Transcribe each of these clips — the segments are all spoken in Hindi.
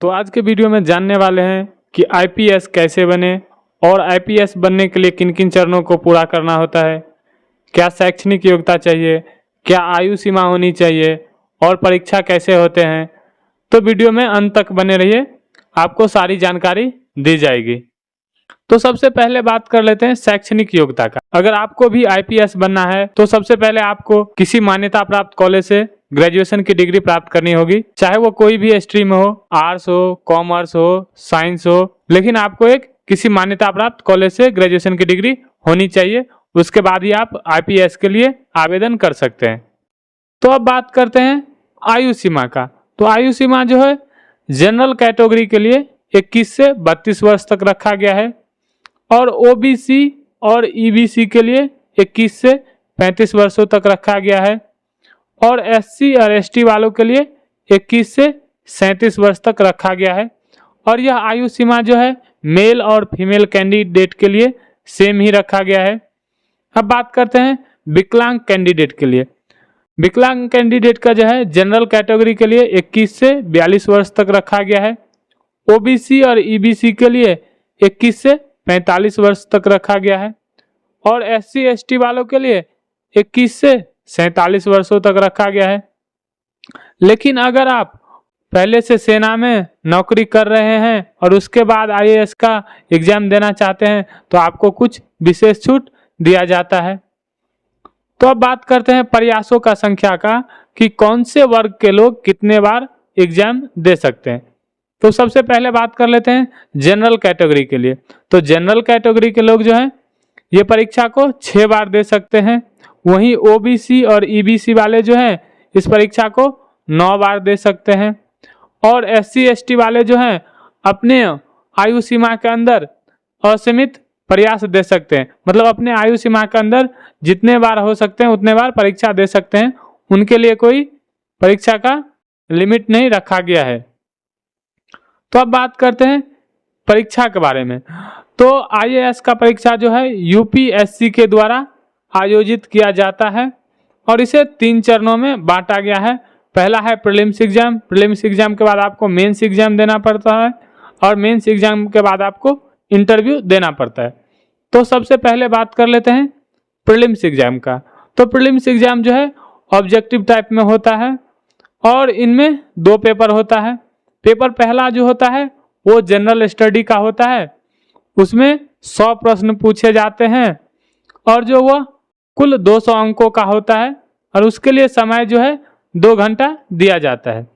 तो आज के वीडियो में जानने वाले हैं कि आईपीएस कैसे बने और आईपीएस बनने के लिए किन किन चरणों को पूरा करना होता है, क्या शैक्षणिक योग्यता चाहिए, क्या आयु सीमा होनी चाहिए और परीक्षा कैसे होते हैं। तो वीडियो में अंत तक बने रहिए, आपको सारी जानकारी दी जाएगी। तो सबसे पहले बात कर लेते हैं शैक्षणिक योग्यता का। अगर आपको भी आईपीएस बनना है तो सबसे पहले आपको किसी मान्यता प्राप्त कॉलेज से ग्रेजुएशन की डिग्री प्राप्त करनी होगी, चाहे वो कोई भी स्ट्रीम हो, आर्ट्स हो, कॉमर्स हो, साइंस हो, लेकिन आपको एक किसी मान्यता प्राप्त कॉलेज से ग्रेजुएशन की डिग्री होनी चाहिए। उसके बाद ही आप आईपीएस के लिए आवेदन कर सकते हैं। तो अब बात करते हैं आयु सीमा का। तो आयु सीमा जो है जनरल कैटेगरी के लिए 21 से 32 वर्ष तक रखा गया है और ओबीसी और ईबीसी के लिए 21 से 35 वर्षों तक रखा गया है और एससी और एसटी वालों के लिए 21 से 37 वर्ष तक रखा गया है। और यह आयु सीमा जो है मेल और फीमेल कैंडिडेट के लिए सेम ही रखा गया है। अब बात करते हैं विकलांग कैंडिडेट के लिए। विकलांग कैंडिडेट का जो है जनरल कैटेगरी के लिए 21 से 42 वर्ष तक रखा गया है। ओबीसी और ईबीसी के लिए 21 से 45 वर्ष तक रखा गया है और एससी एसटी वालों के लिए 21 से 47 वर्षों तक रखा गया है। लेकिन अगर आप पहले से सेना में नौकरी कर रहे हैं और उसके बाद आईएएस का एग्जाम देना चाहते हैं तो आपको कुछ विशेष छूट दिया जाता है। तो अब बात करते हैं प्रयासों का संख्या का कि कौन से वर्ग के लोग कितने बार एग्जाम दे सकते हैं। तो सबसे पहले बात कर लेते हैं जनरल कैटेगरी के लिए। तो जनरल कैटेगरी के लोग जो हैं ये परीक्षा को 6 बार दे सकते हैं। वहीं ओबीसी और ईबीसी वाले जो हैं इस परीक्षा को 9 बार दे सकते हैं और एससी एसटी वाले जो हैं अपने आयु सीमा के अंदर असीमित प्रयास दे सकते हैं, मतलब अपने आयु सीमा के अंदर जितने बार हो सकते हैं उतने बार परीक्षा दे सकते हैं। उनके लिए कोई परीक्षा का लिमिट नहीं रखा गया है। तो अब बात करते हैं परीक्षा के बारे में। तो आईएएस का परीक्षा जो है यूपीएससी के द्वारा आयोजित किया जाता है और इसे 3 चरणों में बांटा गया है। पहला है प्रीलिम्स एग्जाम। प्रीलिम्स एग्जाम के बाद आपको मेंस एग्जाम देना पड़ता है और मेंस एग्जाम के बाद आपको इंटरव्यू देना पड़ता है। तो सबसे पहले बात कर लेते हैं प्रीलिम्स एग्जाम का। तो प्रीलिम्स एग्जाम जो है ऑब्जेक्टिव टाइप में होता है और इनमें 2 पेपर होता है। पेपर पहला जो होता है वो जनरल स्टडी का होता है, उसमें 100 प्रश्न पूछे जाते हैं और जो वह कुल 200 अंकों का होता है और उसके लिए समय जो है 2 घंटा दिया जाता है।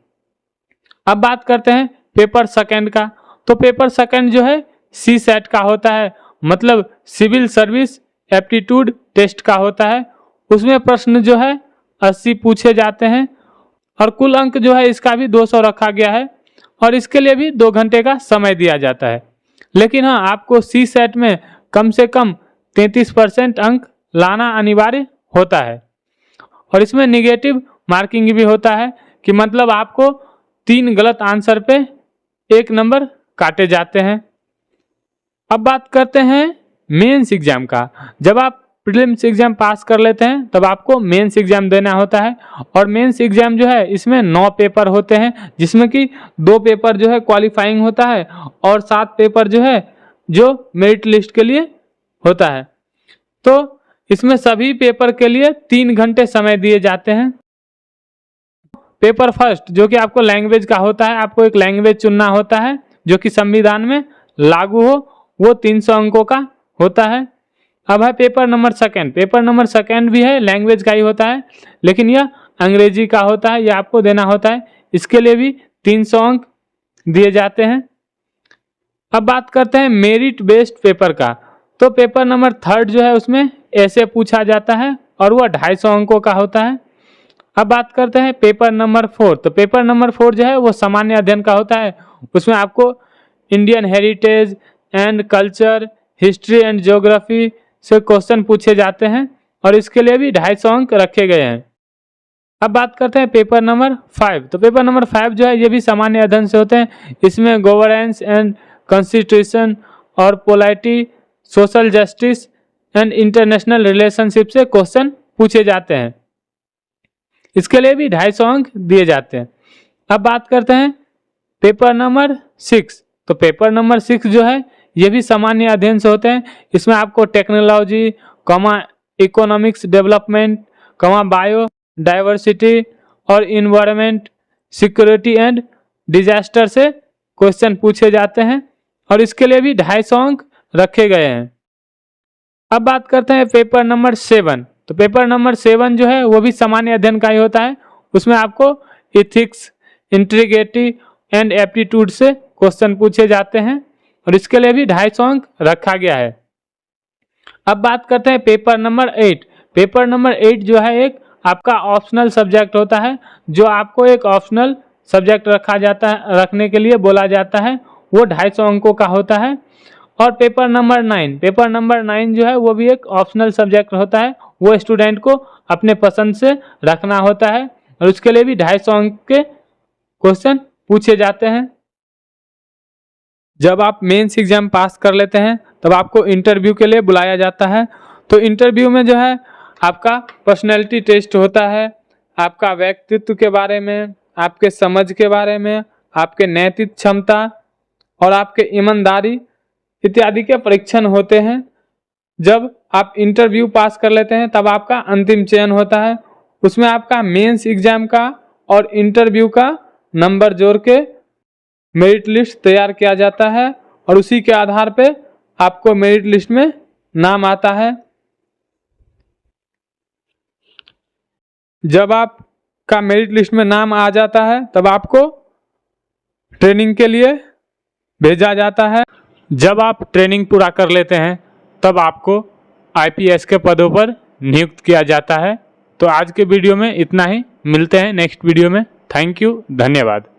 अब बात करते हैं पेपर सेकंड का। तो पेपर सेकंड जो है सी सेट का होता है, मतलब सिविल सर्विस एप्टीट्यूड टेस्ट का होता है। उसमें प्रश्न जो है 80 पूछे जाते हैं और कुल अंक जो है इसका भी 200 रखा गया है और इसके लिए भी 2 घंटे का समय दिया जाता है। लेकिन हाँ, आपको सी सेट में कम से कम 33% अंक लाना अनिवार्य होता है और इसमें निगेटिव मार्किंग भी होता है कि मतलब आपको 3 गलत आंसर पे 1 नंबर काटे जाते हैं। अब बात करते हैं मेंस एग्जाम का। जब आप प्रीलिम्स एग्जाम पास कर लेते हैं तब आपको मेंस एग्जाम देना होता है और मेंस एग्जाम जो है इसमें 9 पेपर होते हैं, जिसमें कि 2 पेपर जो है क्वालिफाइंग होता है और 7 पेपर जो है जो मेरिट लिस्ट के लिए होता है। तो इसमें सभी पेपर के लिए 3 घंटे समय दिए जाते हैं। पेपर फर्स्ट जो कि आपको लैंग्वेज का होता है, आपको एक लैंग्वेज चुनना होता है जो कि संविधान में लागू हो, वो 300 अंकों का होता है। अब है paper number second. Paper number second भी है, लैंग्वेज का ही होता है, लेकिन यह अंग्रेजी का होता है, यह आपको देना होता है। इसके लिए भी 300 अंक दिए जाते हैं। अब बात करते हैं मेरिट बेस्ड पेपर का। तो पेपर नंबर थर्ड जो है उसमें ऐसे पूछा जाता है और वह 250 अंकों का होता है। अब बात करते हैं पेपर नंबर 4। तो पेपर नंबर 4 जो है वो सामान्य अध्ययन का होता है। उसमें आपको Indian heritage and culture, history and geography से क्वेश्चन पूछे जाते हैं और इसके लिए भी 250 अंक रखे गए हैं। अब बात करते हैं पेपर नंबर 5। तो पेपर नंबर 5 जो है ये भी सामान्य अध्ययन से होते हैं। इसमें गवर्नेंस एंड कॉन्स्टिट्यूशन और polity, social justice and international relationship से क्वेश्चन पूछे जाते हैं। इसके लिए भी 250 अंक दिए जाते हैं। अब बात करते हैं पेपर नंबर 6, तो पेपर नंबर 6 जो है ये भी सामान्य अध्ययन से होते हैं। इसमें आपको technology, economics development, bio diversity और इन्वायरमेंट, सिक्योरिटी एंड डिजास्टर से क्वेश्चन पूछे जाते हैं और इसके लिए भी 250 अंक रखे गए हैं। अब बात करते हैं पेपर नंबर 7, तो पेपर नंबर 7 जो है वो भी सामान्य अध्ययन का ही होता है। उसमें आपको इथिक्स, इंटीग्रिटी एंड एप्टीट्यूड से क्वेश्चन पूछे जाते हैं और इसके लिए भी 250 अंक रखा गया है। अब बात करते हैं पेपर नंबर 8। पेपर नंबर 8 जो है एक आपका ऑप्शनल सब्जेक्ट होता है, जो आपको एक ऑप्शनल सब्जेक्ट रखा जाता है, रखने के लिए बोला जाता है, वो 250 अंकों का होता है। और पेपर नंबर 9 जो है वो भी एक ऑप्शनल सब्जेक्ट होता है, वो स्टूडेंट को अपने पसंद से रखना होता है और उसके लिए भी 250 अंक के क्वेश्चन पूछे जाते हैं। जब आप मेंस एग्जाम पास कर लेते हैं तब आपको इंटरव्यू के लिए बुलाया जाता है। तो इंटरव्यू में जो है आपका पर्सनैलिटी टेस्ट होता है, आपका व्यक्तित्व के बारे में, आपके समझ के बारे में, आपके नैतिक क्षमता और आपके ईमानदारी इत्यादि के परीक्षण होते हैं। जब आप इंटरव्यू पास कर लेते हैं तब आपका अंतिम चयन होता है। उसमें आपका मेंस एग्जाम का और इंटरव्यू का नंबर जोड़ के मेरिट लिस्ट तैयार किया जाता है और उसी के आधार पे आपको मेरिट लिस्ट में नाम आता है। जब आपका मेरिट लिस्ट में नाम आ जाता है तब आपको ट्रेनिंग के लिए भेजा जाता है। जब आप ट्रेनिंग पूरा कर लेते हैं तब आपको आईपीएस के पदों पर नियुक्त किया जाता है। तो आज के वीडियो में इतना ही, मिलते हैं नेक्स्ट वीडियो में। थैंक यू, धन्यवाद।